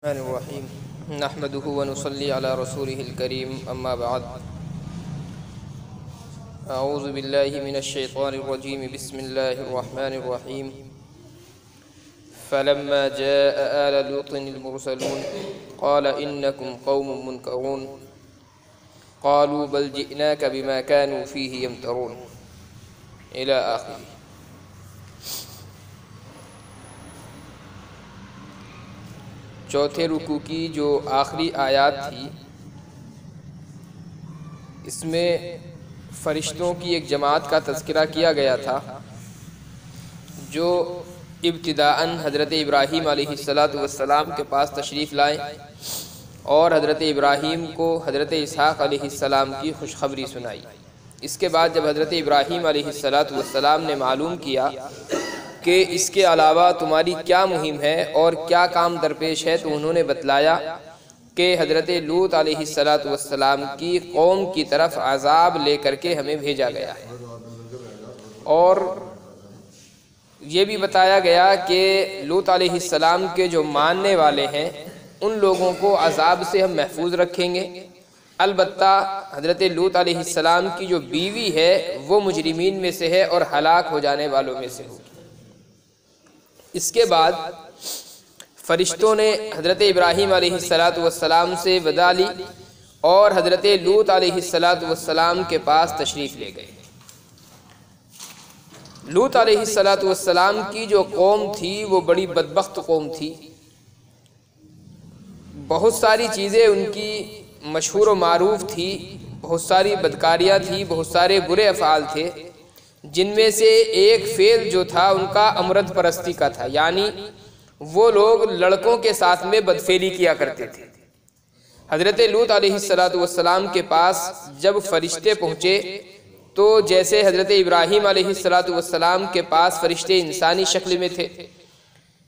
الرحیم نحمده ونصلی علی رسوله الکریم اما بعد اعوذ باللہ من الشیطان الرجیم بسم اللہ الرحمن الرحیم فلما جاء آل لوط المرسلون قال انکم قوم منکرون قالوا بل جئناک بما كانوا فیہ یمترون الى آخر۔ چوتھے رکوع کی جو آخری آیات تھی اس میں فرشتوں کی ایک جماعت کا تذکرہ کیا گیا تھا جو ابتداءً حضرت ابراہیم علیہ السلام کے پاس تشریف لائے اور حضرت ابراہیم کو حضرت اسحاق علیہ السلام کی خوشخبری سنائی۔ اس کے بعد جب حضرت ابراہیم علیہ السلام نے معلوم کیا کہ اس کے علاوہ تمہاری کیا مہم ہے اور کیا کام درپیش ہے، تو انہوں نے بتلایا کہ حضرت لوط علیہ السلام کی قوم کی طرف عذاب لے کر کے ہمیں بھیجا گیا ہے، اور یہ بھی بتایا گیا کہ لوط علیہ السلام کے جو ماننے والے ہیں ان لوگوں کو عذاب سے ہم محفوظ رکھیں گے، البتہ حضرت لوط علیہ السلام کی جو بیوی ہے وہ مجرمین میں سے ہے اور ہلاک ہو جانے والوں میں سے ہوگی۔ اس کے بعد فرشتوں نے حضرت ابراہیم علیہ السلام سے وداع لی اور حضرت لوط علیہ السلام کے پاس تشریف لے گئے۔ لوط علیہ السلام کی جو قوم تھی وہ بڑی بدبخت قوم تھی، بہت ساری چیزیں ان کی مشہور و معروف تھی، بہت ساری بدکاریاں تھی، بہت سارے برے افعال تھے، جن میں سے ایک فعل جو تھا ان کا امرد پرستی کا تھا، یعنی وہ لوگ لڑکوں کے ساتھ میں بدفعلی کیا کرتے تھے۔ حضرت لوط علیہ السلام کے پاس جب فرشتے پہنچے تو جیسے حضرت ابراہیم علیہ السلام کے پاس فرشتے انسانی شکل میں تھے،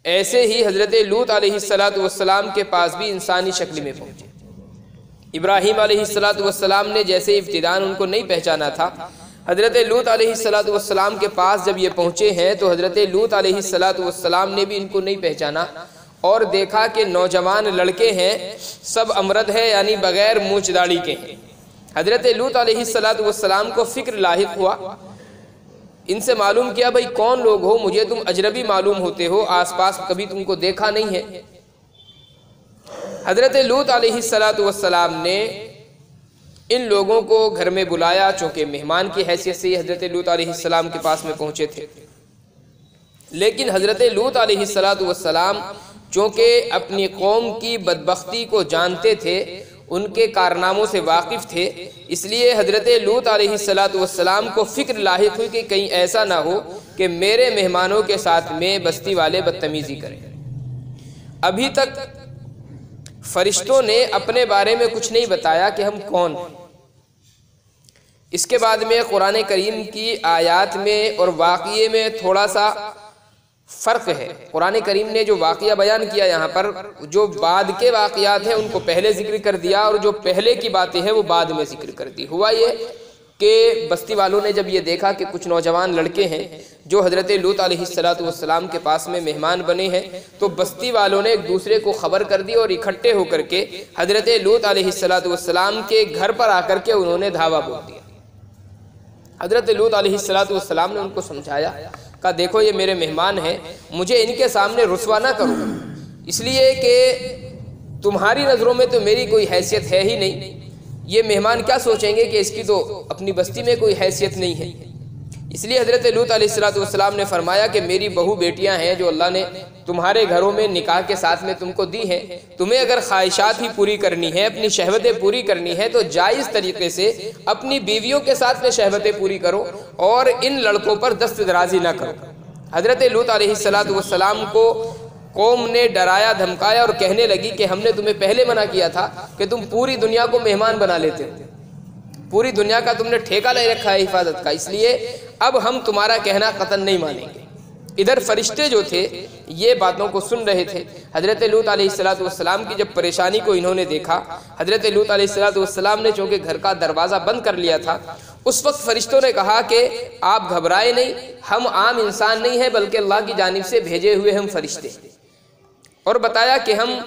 ایسے ہی حضرت لوط علیہ السلام کے پاس بھی انسانی شکل میں پہنچے۔ ابراہیم علیہ السلام نے جیسے ابتداءً ان کو نہیں پہچانا تھا، حضرت لوط علیہ السلام کے پاس جب یہ پہنچے ہیں تو حضرت لوط علیہ السلام نے بھی ان کو نہیں پہچانا اور دیکھا کہ نوجوان لڑکے ہیں، سب امرد ہے یعنی بغیر مونچھ داڑھی کے ہیں۔ حضرت لوط علیہ السلام کو فکر لاحق ہوا، ان سے معلوم کیا بھئی کون لوگ ہو، مجھے تم اجنبی معلوم ہوتے ہو، آس پاس کبھی تم کو دیکھا نہیں ہے۔ حضرت لوط علیہ السلام نے ان لوگوں کو گھر میں بلایا، چونکہ مہمان کی حیثیت سے حضرت لوط علیہ السلام کے پاس میں پہنچے تھے، لیکن حضرت لوط علیہ السلام چونکہ اپنی قوم کی بدبختی کو جانتے تھے، ان کے کارناموں سے واقف تھے، اس لیے حضرت لوط علیہ السلام کو فکر لاحق ہوئی کہ کہیں ایسا نہ ہو کہ میرے مہمانوں کے ساتھ میں بستی والے بدتمیزی کریں۔ ابھی تک فرشتوں نے اپنے بارے میں کچھ نہیں بتایا کہ ہم کون ہیں۔ اس کے بعد میں قرآن کریم کی آیات میں اور واقعے میں تھوڑا سا فرق ہے۔ قرآن کریم نے جو واقعہ بیان کیا یہاں پر، جو بعد کے واقعات ہیں ان کو پہلے ذکر کر دیا اور جو پہلے کی باتیں ہیں وہ بعد میں ذکر کر دی۔ ہوا یہ کہ بستی والوں نے جب یہ دیکھا کہ کچھ نوجوان لڑکے ہیں جو حضرت لوط علیہ السلام کے پاس میں مہمان بنے ہیں، تو بستی والوں نے ایک دوسرے کو خبر کر دی اور اکٹھے ہو کر کے حضرت لوط علیہ السلام کے گھر پر آ کر کے انہوں نے دھاوا بول دیا۔ حضرت لوط علیہ السلام نے ان کو سمجھایا، کہا دیکھو یہ میرے مہمان ہیں، مجھے ان کے سامنے رسوا نہ کرو، اس لیے کہ تمہاری نظروں میں تو میری کوئی حیثیت ہے ہی نہیں، یہ مہمان کیا سوچیں گے کہ اس کی تو اپنی بستی میں کوئی حیثیت نہیں ہے۔ اس لیے حضرت لوط علیہ السلام نے فرمایا کہ میری بہو بیٹیاں ہیں جو اللہ نے تمہارے گھروں میں نکاح کے ساتھ میں تم کو دی ہیں، تمہیں اگر خواہشات ہی پوری کرنی ہے، اپنی شہوتیں پوری کرنی ہے، تو جائز طریقے سے اپنی بیویوں کے ساتھ میں شہوتیں پوری کرو اور ان لڑکوں پر دست درازی نہ کرو۔ حضرت لوط علیہ السلام کو قوم نے ڈرایا دھمکایا اور کہنے لگی کہ ہم نے تمہیں پہلے منع کیا تھا کہ تم پوری دنیا کو مہمان بنا لیتے ہو، پوری دنیا کا تم نے ٹھیکہ لے رکھا ہے حفاظت کا، اس لیے اب ہم تمہارا کہنا قطعاً نہیں مانیں گے۔ ادھر فرشتے جو تھے یہ باتوں کو سن رہے تھے۔ حضرت لوط علیہ السلام کی جب پریشانی کو انہوں نے دیکھا، حضرت لوط علیہ السلام نے چونکہ گھر کا دروازہ بند کر لیا تھا، اس وقت فرشتوں نے کہا کہ آپ گھبرائے نہیں، ہم عام انسان نہیں ہیں بلکہ اللہ کی جانب سے بھیجے ہوئے ہم فرشتے، اور بتایا کہ ہم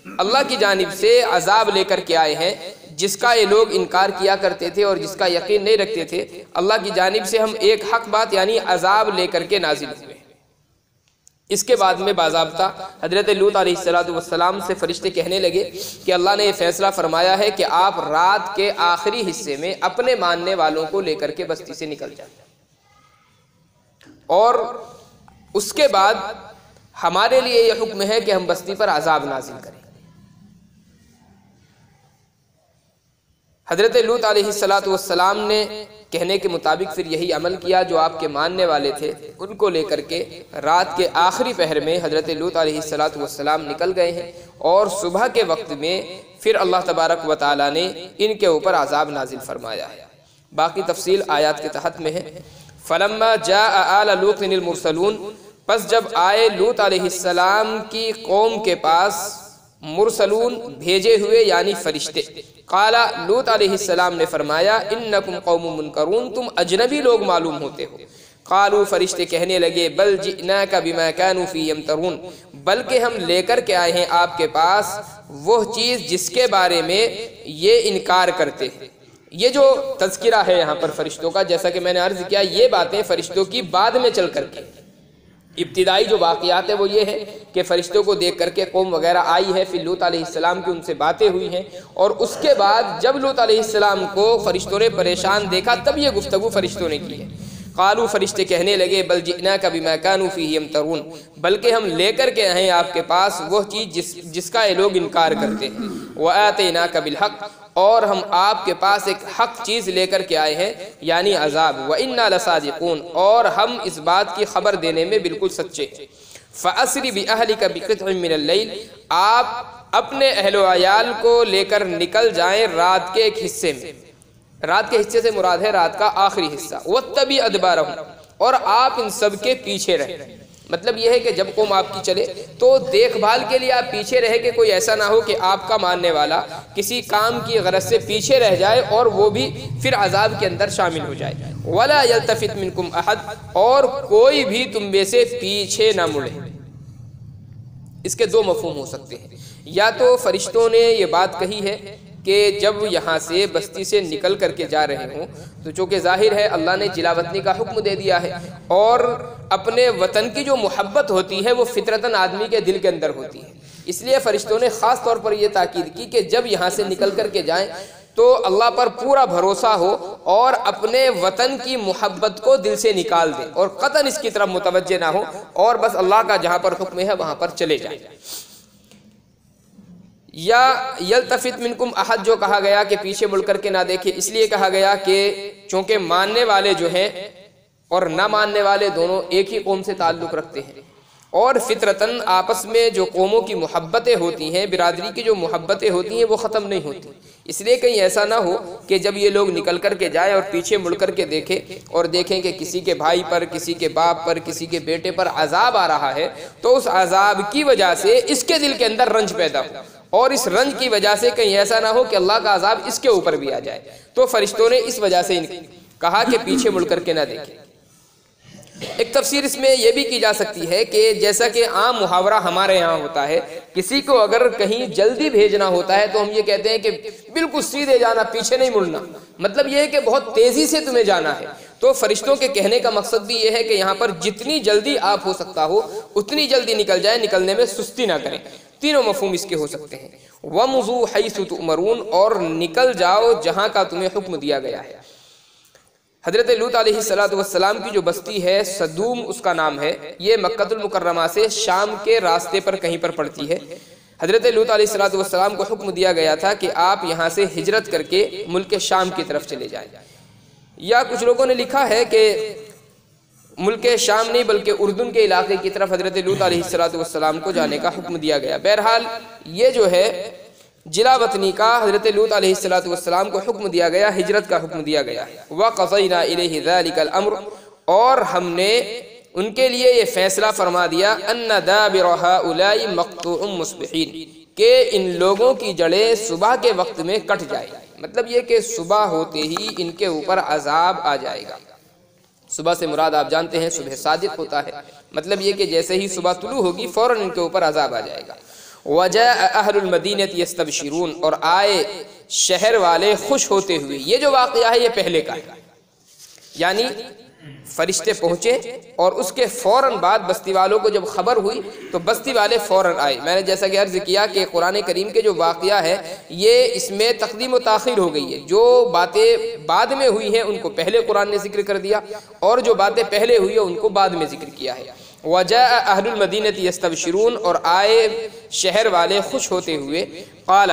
اللہ کی جانب سے عذاب لے کر کے آئے ہیں جس کا یہ لوگ انکار کیا کرتے تھے اور جس کا یقین نہیں رکھتے تھے۔ اللہ کی جانب سے ہم ایک حق بات یعنی عذاب لے کر کے نازل ہوئے۔ اس کے بعد میں باضابطہ حضرت لوط علیہ السلام سے فرشتے کہنے لگے کہ اللہ نے یہ فیصلہ فرمایا ہے کہ آپ رات کے آخری حصے میں اپنے ماننے والوں کو لے کر کے بستی سے نکل جائیں، اور اس کے بعد ہمارے لیے یہ حکم ہے کہ ہم بستی پر عذاب نازل کریں۔ حضرت لوط علیہ السلام نے کہنے کے مطابق پھر یہی عمل کیا جو آپ کے ماننے والے تھے، ان کو لے کر کے رات کے آخری پہر میں حضرت لوط علیہ السلام نکل گئے ہیں، اور صبح کے وقت میں پھر اللہ تبارک و تعالیٰ نے ان کے اوپر عذاب نازل فرمایا ہے۔ باقی تفصیل آیات کے تحت میں ہے۔ فلما جاء آل لوط المرسلون، پس جب آئے لوط علیہ السلام کی قوم کے پاس مرسلون بھیجے ہوئے یعنی فرشتے، قال لوط علیہ السلام نے فرمایا انکم قوم منکرون، تم اجنبی لوگ معلوم ہوتے ہو۔ قالوا، فرشتے کہنے لگے بل جئناک بما كانوا فی یمترون، بلکہ ہم لے کر کے آئے ہیں آپ کے پاس وہ چیز جس کے بارے میں یہ انکار کرتے ہیں۔ یہ جو تذکرہ ہے یہاں پر فرشتوں کا، جیسا کہ میں نے عرض کیا، یہ باتیں فرشتوں کی بعد میں چل کر کے، ابتدائی جو واقعات ہے وہ یہ ہے کہ فرشتوں کو دیکھ کر کے قوم وغیرہ آئی ہے، پھر لوط علیہ السلام کی ان سے باتیں ہوئی ہیں، اور اس کے بعد جب لوط علیہ السلام کو فرشتوں نے پریشان دیکھا تب یہ گفتگو فرشتوں نے کی ہے۔ قالوا، فرشتے کہنے لگے بل جئناک بما كانوا فیہ یمترون، بلکہ ہم لے کر کے آئے آپ کے پاس وہ چیز جس کا یہ لوگ انکار کرتے ہیں۔ وآتیناک بالحق، اور ہم آپ کے پاس ایک حق چیز لے کر کے آئے ہیں یعنی عذاب۔ وإنا لصادقون، اور ہم اس بات کی خبر دینے میں بالکل سچے ہیں۔ فأسر بأہلک بقطع من اللیل، آپ اپنے اہل و عیال کو لے کر نکل جائیں رات کے ایک حصے میں۔ رات کے حصے سے مراد ہے رات کا آخری حصہ۔ واتبع ادبارہم، اور آپ ان سب کے پیچھے رہیں۔ مطلب یہ ہے کہ جب قوم آپ کی چلے تو دیکھ بھال کے لیے آپ پیچھے رہے کہ کوئی ایسا نہ ہو کہ آپ کا ماننے والا کسی کام کی غرض سے پیچھے رہ جائے اور وہ بھی پھر عذاب کے اندر شامل ہو جائے۔ وَلَا يَلْتَفِتْ مِنْكُمْ أَحَدٌ، اور کوئی بھی تم میں سے پیچھے نہ مڑے۔ اس کے دو مفہوم ہو سکتے ہیں، یا تو فرشتوں نے یہ بات کہی ہے کہ جب یہاں سے بستی سے نکل کر کے جا رہے ہوں تو چونکہ ظاہر ہے اللہ نے جلا وطنی کا حکم دے دیا ہے، اور اپنے وطن کی جو محبت ہوتی ہے وہ فطرتاً آدمی کے دل کے اندر ہوتی ہے، اس لیے فرشتوں نے خاص طور پر یہ تاکید کی کہ جب یہاں سے نکل کر کے جائیں تو اللہ پر پورا بھروسہ ہو اور اپنے وطن کی محبت کو دل سے نکال دیں اور قطعاً اس کی طرف متوجہ نہ ہو، اور بس اللہ کا جہاں پر حکم ہے وہاں پر چلے جائیں۔ یا یلتفت منکم احد جو کہا گیا کہ پیچھے مڑ کر کے نہ دیکھے، اس لیے کہا گیا کہ چونکہ ماننے والے جو ہیں اور نہ ماننے والے دونوں ایک ہی قوم سے تعلق رکھتے ہیں، اور فطرتاً آپس میں جو قوموں کی محبتیں ہوتی ہیں، برادری کی جو محبتیں ہوتی ہیں وہ ختم نہیں ہوتی، اس لیے کہیں ایسا نہ ہو کہ جب یہ لوگ نکل کر کے جائیں اور پیچھے مڑ کر کے دیکھیں اور دیکھیں کہ کسی کے بھائی پر، کسی کے باپ پر، کسی کے بیٹے پر عذاب آ رہا ہے تو اس عذاب کی وجہ سے اس کے دل کے اندر رنج پیدا ہو، اور اس رنج کی وجہ سے کہیں ایسا نہ ہو کہ اللہ کا عذاب اس کے اوپر بھی آ جائے۔ تو فرشتوں نے اس وجہ سے کہا کہ پیچھے مڑ کر کے نہ دیکھیں۔ ایک تفسیر اس میں یہ بھی کی جا سکتی ہے کہ جیسا کہ عام محاورہ ہمارے یہاں ہوتا ہے، کسی کو اگر کہیں جلدی بھیجنا ہوتا ہے تو ہم یہ کہتے ہیں کہ بالکل سیدھے جانا، پیچھے نہیں مڑنا، مطلب یہ ہے کہ بہت تیزی سے تمہیں جانا ہے۔ تو فرشتوں کے کہنے کا مقصد بھی یہ ہے کہ یہاں پر جتنی جلدی آپ ہو سکتا ہو اتنی جلدی نکل جائیں، نکلنے میں سستی نہ کریں۔ تینوں مفہوم اس کے ہو سکتے ہیں۔ وَمُضُوا حَيْثُ تُؤْمَرُونَ، اور نکل جاؤ جہاں کا تمہیں حکم دیا گیا ہے۔ حضرت لوط علیہ السلام کی جو بستی ہے صدوم اس کا نام ہے، یہ مکہ المکرمہ سے شام کے راستے پر کہیں پر پڑتی ہے۔ حضرت لوط علیہ السلام کو حکم دیا گیا تھا کہ آپ یہاں سے ہجرت کر کے ملک شام کی طرف چلے جائیں، یا کچھ لوگوں نے لکھا ہے کہ ملک شام نہیں بلکہ اردن کے علاقے کی طرف حضرت لوط علیہ السلام کو جانے کا حکم دیا گیا۔ بہرحال یہ جو ہے جلا وطنی کا حضرت لوط علیہ السلام کو حکم دیا گیا، ہجرت کا حکم دیا گیا۔ وَقَضَيْنَا إِلَيْهِ ذَلِكَ الْأَمْرُ، اور ہم نے ان کے لیے یہ فیصلہ فرما دیا أَنَّ دَابِرَ هَؤُلَاءِ مَقْطُوعٌ مُصْبِحِينَ، کہ ان لوگوں کی جڑیں صبح کے وقت میں کٹ جائے، مطلب یہ کہ صبح ہوتے ہی ان کے اوپر عذاب آ جائے گا۔ صبح سے مراد آپ جانتے ہیں صبح صادق ہوتا ہے، مطلب یہ کہ جیسے ہی صبح طلوع ہوگی فوراً ان کے اوپر عذاب آ جائے گا۔ وجاء اہل المدینۃ یستبشرون، اور آئے شہر والے خوش ہوتے ہوئے۔ یہ جو واقعہ ہے یہ پہلے کا ہے، یعنی فرشتے پہنچے اور اس کے فوراً بعد بستی والوں کو جب خبر ہوئی تو بستی والے فوراً آئے۔ میں نے جیسا کہ عرض کیا کہ قرآن کریم کے جو واقعہ ہے یہ اس میں تقدیم و تاخیر ہو گئی ہے، جو باتیں بعد میں ہوئی ہیں ان کو پہلے قرآن نے ذکر کر دیا، اور جو باتیں پہلے ہوئی ہیں ان کو بعد میں ذکر کیا ہے۔ وجاء اہل المدینۃ یستبشرون، اور آئے شہر والے خوش ہوتے ہوئے۔ قال،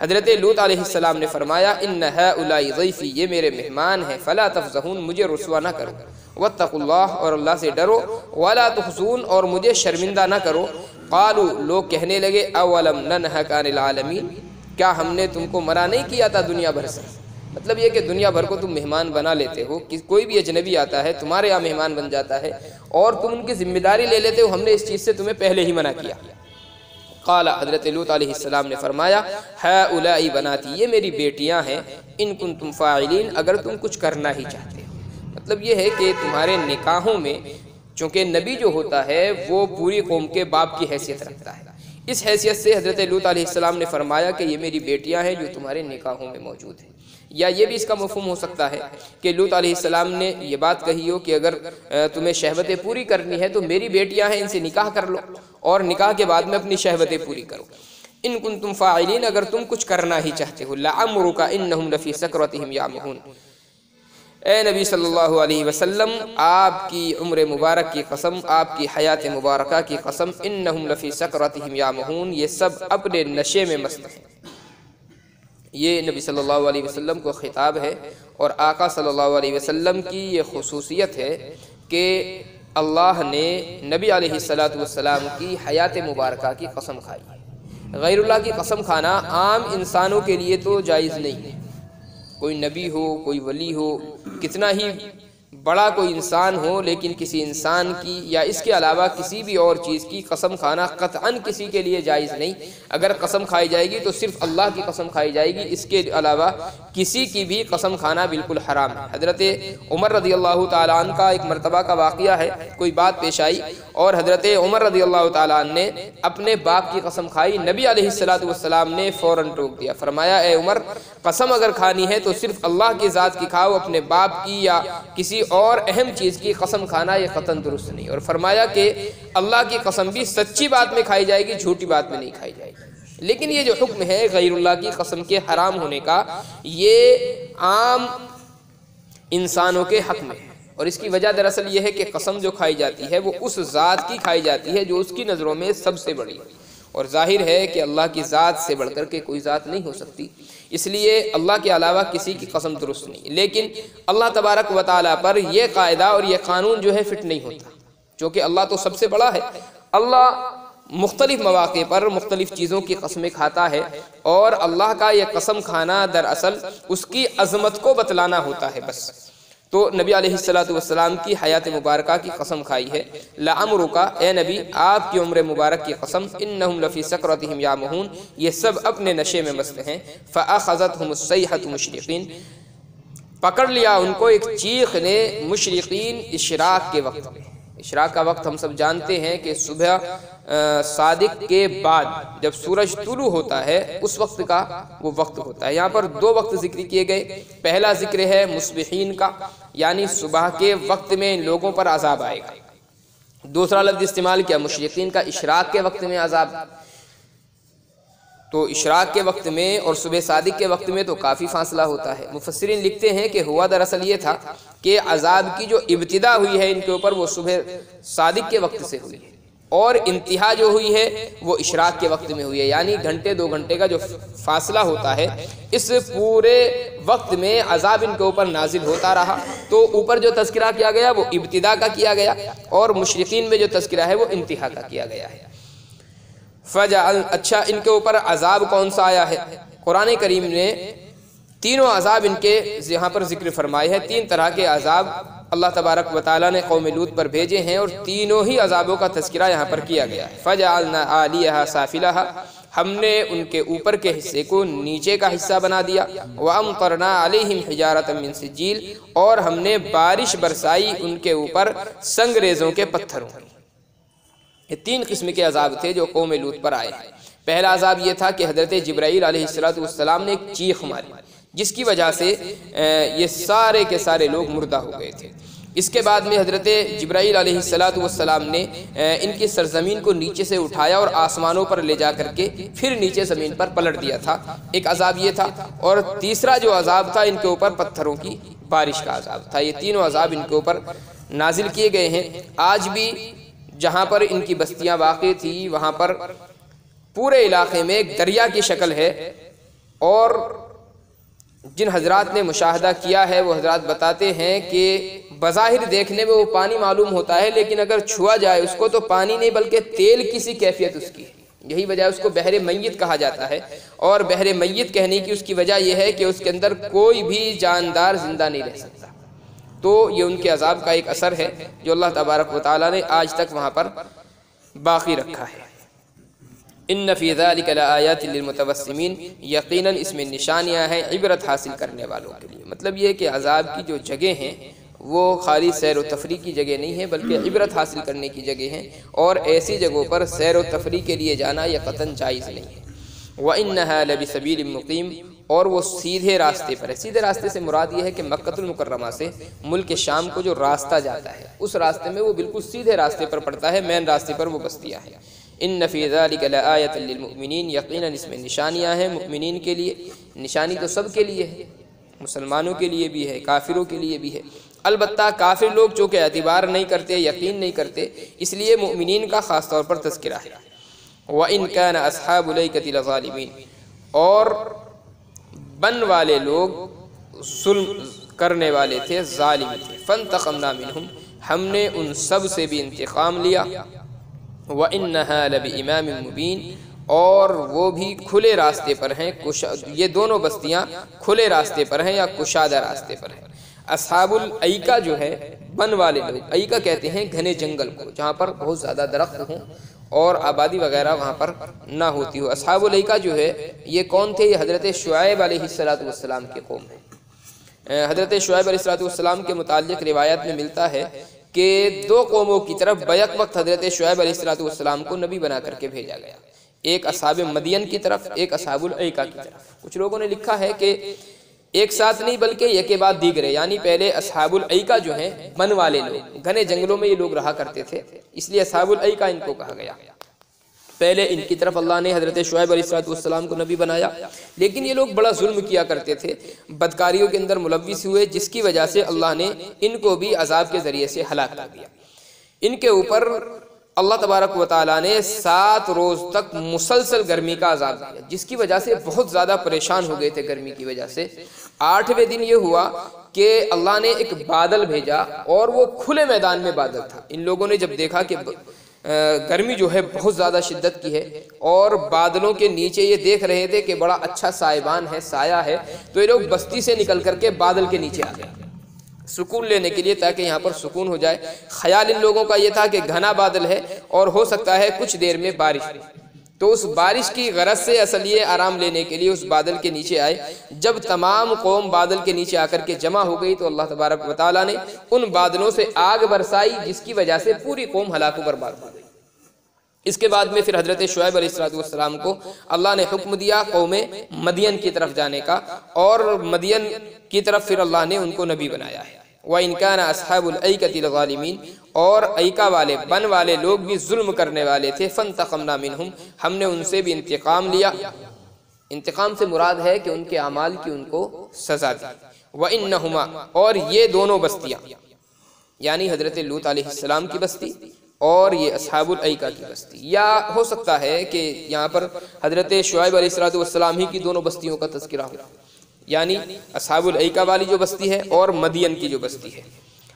حضرت لوط علیہ السلام نے فرمایا، ان ہؤلاء ضیفی، یہ میرے مہمان ہیں، فلا تفضحون، مجھے رسوا نہ کرو، واتقوا اللہ، اور اللہ سے ڈرو، ولا تخزون، اور مجھے شرمندہ نہ کرو۔ قالوا، لوگ کہنے لگے، اولم ننہک عن العالمین، کیا ہم نے تم کو منع نہیں کیا تھا دنیا بھر سے؟ مطلب یہ کہ دنیا بھر کو تم مہمان بنا لیتے ہو، کوئی بھی اجنبی آتا ہے تمہارے یہاں مہمان بن جاتا ہے اور تم ان کی ذمہ داری لے لیتے ہو، ہم نے اس چیز سے تمہیں پہلے ہی منع کیا۔ قال، حضرت لوط علیہ السلام نے فرمایا، ہؤلاء بناتی، یہ میری بیٹیاں ہیں، ان کنتم فاعلین، اگر تم کچھ کرنا ہی چاہتے ہو۔ مطلب یہ ہے کہ تمہارے نکاحوں میں، چونکہ نبی جو ہوتا ہے وہ پوری قوم کے باپ کی حیثیت رکھتا ہے، اس حیثیت سے حضرت لوط علیہ السلام نے فرمایا کہ یہ میری بیٹیاں ہیں جو تمہارے نکاحوں میں موجود ہیں۔ یا یہ بھی اس کا مفہوم ہو سکتا ہے کہ لوط علیہ السلام نے یہ بات کہی ہو کہ اگر تمہیں شہوتیں پوری کرنی ہے تو میری بیٹیاں ہیں، ان سے نکاح کر لو اور نکاح کے بعد میں اپنی شہوتیں پوری کرو۔ ان کنتم فاعلین، اگر تم کچھ کرنا ہی چاہتے ہو۔ لعمرک انہم لفی سکرتہم یعمہون، اے نبی صلی اللہ علیہ وسلم، آپ کی عمر مبارک کی قسم، آپ کی حیات مبارکہ کی قسم، انہم لفی سکرتہم یعمہون، یہ سب اپنے نشے میں مست ہیں۔ یہ نبی صلی اللہ علیہ وسلم کو خطاب ہے، اور آقا صلی اللہ علیہ وسلم کی یہ خصوصیت ہے کہ اللہ نے نبی علیہ السلام کی حیات مبارکہ کی قسم کھائی۔ غیر اللہ کی قسم کھانا عام انسانوں کے لیے تو جائز نہیں ہے، کوئی نبی ہو، کوئی ولی ہو، کتنا ہی بڑا کوئی انسان ہو، لیکن کسی انسان کی یا اس کے علاوہ کسی بھی اور چیز کی قسم کھانا قطعاً کسی کے لیے جائز نہیں۔ اگر قسم کھائی جائے گی تو صرف اللہ کی قسم کھائی جائے گی، اس کے علاوہ کسی کی بھی قسم کھانا بالکل حرام ہے۔ حضرت عمر رضی اللہ تعالیٰ عنہ کا ایک مرتبہ کا واقعہ ہے، کوئی بات پیش آئی اور حضرت عمر رضی اللہ تعالیٰ عنہ نے اپنے باپ کی قسم کھائی، نبی علیہ السلام نے فوراً ٹوک دیا، فرمایا، اے عمر، قسم اگر کھانی ہے تو صرف اللہ کی ذات کی کھاؤ، اپنے باپ کی یا کسی اور اہم چیز کی قسم کھانا یہ قطعاً درست نہیں۔ اور فرمایا کہ اللہ کی قسم بھی سچی بات میں کھائی جائے گی، جھوٹی بات میں نہیں کھائی جائے گی۔ لیکن یہ جو حکم ہے غیر اللہ کی قسم کے حرام ہونے کا، یہ عام انسانوں کے حق میں ہے، اور اس کی وجہ دراصل یہ ہے کہ قسم جو کھائی جاتی ہے وہ اس ذات کی کھائی جاتی ہے جو اس کی نظروں میں سب سے بڑی ہے، اور ظاہر ہے کہ اللہ کی ذات سے بڑھ کر کے کوئی ذات نہیں ہو سکتی، اس لیے اللہ کے علاوہ کسی کی قسم درست نہیں۔ لیکن اللہ تبارک و تعالیٰ پر یہ قاعدہ اور یہ قانون جو ہے فٹ نہیں ہوتا، چونکہ اللہ تو سب سے بڑا ہے۔ اللہ مختلف مواقع پر مختلف چیزوں کی قسمیں کھاتا ہے، اور اللہ کا یہ قسم کھانا دراصل اس کی عظمت کو بتلانا ہوتا ہے بس۔ تو نبی علیہ السلام کی حیات مبارکہ کی قسم کھائی ہے، لعمرک، اے نبی، آپ کی عمر مبارک کی قسم، انہم لفی سکرتہم یعمہون، یہ سب اپنے نشے میں مست ہیں۔ فاخذتہم الصیحۃ مشرقین، پکڑ لیا ان کو ایک چیخ نے، مشرقین، اشراق کے وقت میں۔ اشراق کا وقت ہم سب جانتے ہیں کہ صبح صادق کے بعد جب سورج طلوع ہوتا ہے اس وقت کا وہ وقت ہوتا ہے۔ یہاں پر دو وقت ذکر کیے گئے، پہلا ذکر ہے مصبحین کا، یعنی صبح کے وقت میں لوگوں پر عذاب آئے گا۔ دوسرا لفظ استعمال کیا مشرقین کا، اشراق کے وقت میں عذاب۔ تو اشراق کے وقت میں اور صبح صادق کے وقت میں تو کافی فاصلہ ہوتا ہے۔ مفسرین لکھتے ہیں کہ ہوا دراصل یہ تھا کہ عذاب کی جو ابتدا ہوئی ہے ان کے اوپر وہ صبح صادق کے وقت سے ہوئی ہے، اور انتہا جو ہوئی ہے وہ اشراق کے وقت میں ہوئی ہے، یعنی گھنٹے دو گھنٹے کا جو فاصلہ ہوتا ہے، اس پورے وقت میں عذاب ان کے اوپر نازل ہوتا رہا۔ تو اوپر جو تذکرہ کیا گیا وہ ابتدا کا کیا گیا، اور مشرقین میں جو تذکرہ ہے وہ انتہا کا کیا گیا ہے۔ اچھا، ان کے اوپر عذاب کون سا آیا ہے؟ قرآن کریم نے تینوں عذاب ان کے یہاں پر ذکر فرمائے ہیں، تین طرح کے عذاب اللہ تبارک و تعالیٰ نے قوم لوط پر بھیجے ہیں، اور تینوں ہی عذابوں کا تذکرہ یہاں پر کیا گیا ہے۔ فَجَعَلْنَا عَالِيَهَا سَافِلَهَا، ہم نے ان کے اوپر کے حصے کو نیچے کا حصہ بنا دیا، وَأَمْطَرْنَا عَلَيْهِمْ حِجَارَةً مِّن سِجِّيلٍ، اور ہم نے بارش برسائی ان کے اوپر سنگریزوں کے پتھروں کی۔ یہ تین قسم کے عذاب تھے جو قوم لوط پر آئے ہیں۔ پہلا عذاب یہ تھا کہ حضرت جبرائیل علیہ السلام نے ایک چیخ ماری جس کی وجہ سے یہ سارے کے سارے لوگ مردہ ہو گئے تھے۔ اس کے بعد میں حضرت جبرائیل علیہ السلام نے ان کی سرزمین کو نیچے سے اٹھایا اور آسمانوں پر لے جا کر کے پھر نیچے زمین پر پلٹ دیا تھا، ایک عذاب یہ تھا۔ اور تیسرا جو عذاب تھا ان کے اوپر پتھروں کی بارش کا عذاب تھا۔ یہ تینوں عذاب ان کے اوپر نازل کیے گئے ہیں۔ آج بھی جہاں پر ان کی بستیاں واقع تھی وہاں پر پورے علاقے میں ایک دریا کی شکل ہے، اور جن حضرات نے مشاہدہ کیا ہے وہ حضرات بتاتے ہیں کہ بظاہر دیکھنے میں وہ پانی معلوم ہوتا ہے، لیکن اگر چھوا جائے اس کو تو پانی نہیں بلکہ تیل کسی کیفیت اس کی ہے۔ یہی وجہ اس کو بحر میت کہا جاتا ہے، اور بحر میت کہنے کی اس کی وجہ یہ ہے کہ اس کے اندر کوئی بھی جاندار زندہ نہیں رہ سکتا۔ تو یہ ان کے عذاب کا ایک اثر ہے جو اللہ تبارک و تعالیٰ نے آج تک وہاں پر باقی رکھا ہے۔ ان فی ذلک لآیات للمتوسمین، یقیناً اس میں نشانیاں ہیں عبرت حاصل کرنے والوں کے لیے۔ مطلب یہ کہ عذاب کی جو جگہ ہیں وہ خالی سیر و تفریح کی جگہ نہیں ہے بلکہ عبرت حاصل کرنے کی جگہ ہیں، اور ایسی جگہوں پر سیر و تفریح کے لیے جانا یہ قطعاً جائز نہیں ہے۔ وَإِنَّهَا لَبِسَبِيلٍ مُقِيمٍ، اور وہ سیدھے راستے پر ہے۔ سیدھے راستے سے مراد یہ ہے کہ مکہ المکرمہ سے ملک شام کو جو راستہ جاتا ہے اس راستے میں وہ بالکل سیدھے راستے پر پڑتا ہے، مین راستے پر وہ بستیاں ہیں۔ ان فی ذلک لآیۃ للمؤمنین، یقیناً اس میں نشانیاں ہیں مؤمنین کے لیے۔ نشانی تو سب کے لیے ہے، مسلمانوں کے لیے بھی ہے، کافروں کے لیے بھی ہے۔ البتہ کافر لوگ چونکہ اعتبار نہیں کرتے، یقین نہیں کرتے، اس لیے مؤمنین کا خاص طور پر تذکرہ ہے۔ وَإِن كَانَ أَصْحَابُ الْأَيْكَةِ لَظَالِمِينَ، اور بن والے لوگ ظلم کرنے والے تھے، ظالم تھے۔ فَانْتَقَمْنَا مِنْهُمْ، ہم نے ان سب سے بھی انتقام لیا۔ وَإِنَّهَا لَبِإِمَامٍ مُبِينٍ، اور وہ بھی کھلے راستے پر ہیں، یہ دونوں بستیاں کھلے راستے پر ہیں یا کشادہ راستے پر ہیں۔ اصحاب الایکہ جو ہے بن والے لوگ، ایکہ کہتے ہیں گھنے جنگل کو جہاں پر بہت زیادہ درخت ہوں اور آبادی وغیرہ وہاں پر نہ ہوتی ہو۔ اصحاب الایکہ جو ہے یہ کون تھے؟ یہ حضرت شعیب علیہ السلام کے قوم ہیں۔ حضرت شعیب علیہ السلام کے متعلق روایت میں ملتا ہے کہ دو قوموں کی طرف بیک وقت حضرت شعیب علیہ السلام کو نبی بنا کر کے بھیجا گیا، ایک اصحاب مدین کی طرف، ایک اصحاب الایکہ کی طرف۔ کچھ لوگوں نے لکھا ہے کہ ایک ساتھ نہیں بلکہ ایک کے بعد دیگرے، یعنی پہلے اصحاب الایکہ جو ہیں بن والے لوگ، گھنے جنگلوں میں یہ لوگ رہا کرتے تھے، اس لیے اصحاب الایکہ ان کو کہا گیا۔ پہلے ان کی طرف اللہ نے حضرت شعیب علیہ السلام کو نبی بنایا، لیکن یہ لوگ بڑا ظلم کیا کرتے تھے، بدکاریوں کے اندر ملوث ہوئے، جس کی وجہ سے اللہ نے ان کو بھی عذاب کے ذریعے سے ہلاک کر دیا۔ ان کے اوپر اللہ تبارک و تعالیٰ نے 7 روز تک مسلسل گرمی کا عذاب دیا، جس کی وجہ سے بہت زیادہ پریشان ہو گئے تھے گرمی کی وجہ سے۔ 8ویں دن یہ ہوا کہ اللہ نے ایک بادل بھیجا، اور وہ کھلے میدان میں بادل تھا۔ ان لوگوں نے جب دیکھا کہ گرمی جو ہے بہت زیادہ شدت کی ہے اور بادلوں کے نیچے یہ دیکھ رہے تھے کہ بڑا اچھا سائبان ہے، سایہ ہے، تو یہ لوگ بستی سے نکل کر کے بادل کے نیچے آ گئے سکون لینے کے لیے، تاکہ یہاں پر سکون ہو جائے۔ خیال ان لوگوں کا یہ تھا کہ گھنا بادل ہے اور ہو سکتا ہے کچھ دیر میں بارش ہو، تو اس بارش کی غرض سے اصل یہ آرام لینے کے لیے اس بادل کے نیچے آئے۔ جب تمام قوم بادل کے نیچے آ کر کے جمع ہو گئی تو اللہ تبارک و تعالیٰ نے ان بادلوں سے آگ برسائی، جس کی وجہ سے پوری قوم ہلاک و برباد ہو گئی۔ اس کے بعد میں پھر حضرت شعیب علیہ السلام کو اللہ نے حکم دیا قوم مدین کی طرف جانے کا، اور مدین کی طرف پھر اللہ نے ان کو نبی بنایا ہے۔ وَإِن كَانَ أَصْحَابُ الْأَيْكَةِ لَظَالِمِينَ، اور ایکہ والے بن والے لوگ بھی ظلم کرنے والے تھے۔ فَانْتَقَمْنَا مِنْهُمْ، ہم نے ان سے بھی انتقام لیا۔ انتقام سے مراد ہے کہ ان کے اعمال کی ان کو سزا دی۔ وَإِنَّهُمَا، اور یہ دونوں بستیاں، یعنی حضرت لوط علیہ السلام کی بستی اور یہ اصحاب الایکہ کی بستی، یا ہو سکتا ہے کہ یہاں پر حضرت شعیب علیہ السلام ہی کی دونوں بستیوں کا تذکرہ ہو، یعنی اصحاب الایکہ والی جو بستی ہے اور مدین کی جو بستی ہے۔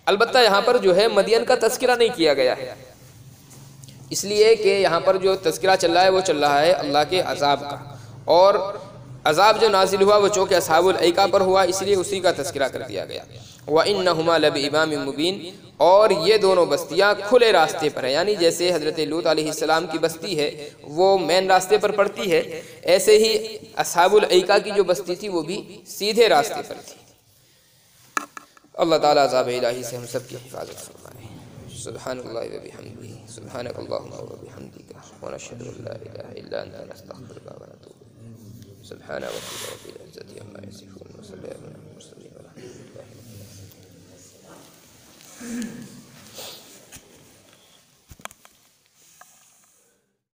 البتہ یہاں پر جو ہے مدین کا تذکرہ نہیں کیا گیا ہے، اس لیے کہ یہاں پر جو تذکرہ چل رہا ہے وہ چل رہا ہے اللہ کے عذاب کا، اور عذاب جو نازل ہوا وہ چونکہ اصحاب الایکہ پر ہوا، اس لیے اسی کا تذکرہ کر دیا گیا۔ وَإِنَّهُمَا لَبِإِمَامٍ مُبِينٍ، اور یہ دونوں بستیاں کھلے راستے پر ہیں، یعنی جیسے حضرت لوط علیہ السلام کی بستی ہے وہ مین راستے پر پڑتی ہے، ایسے ہی اصحاب الایکہ کی جو بستی تھی وہ بھی سیدھے راستے پر تھی۔ اللہ تعالیٰ عذاب الہی سے ہم سب کی حفاظت فرمائے۔ سبحان اللہ و بحمدہ، سبحانک اللہم و بحمدک، ونشہد ان لا الہ الا انت، نستغفرک و نتوب الیک۔ سبحان ربک رب العزۃ عما یصفون، وسلام علی المرسلین، والحمد للہ رب العالمین۔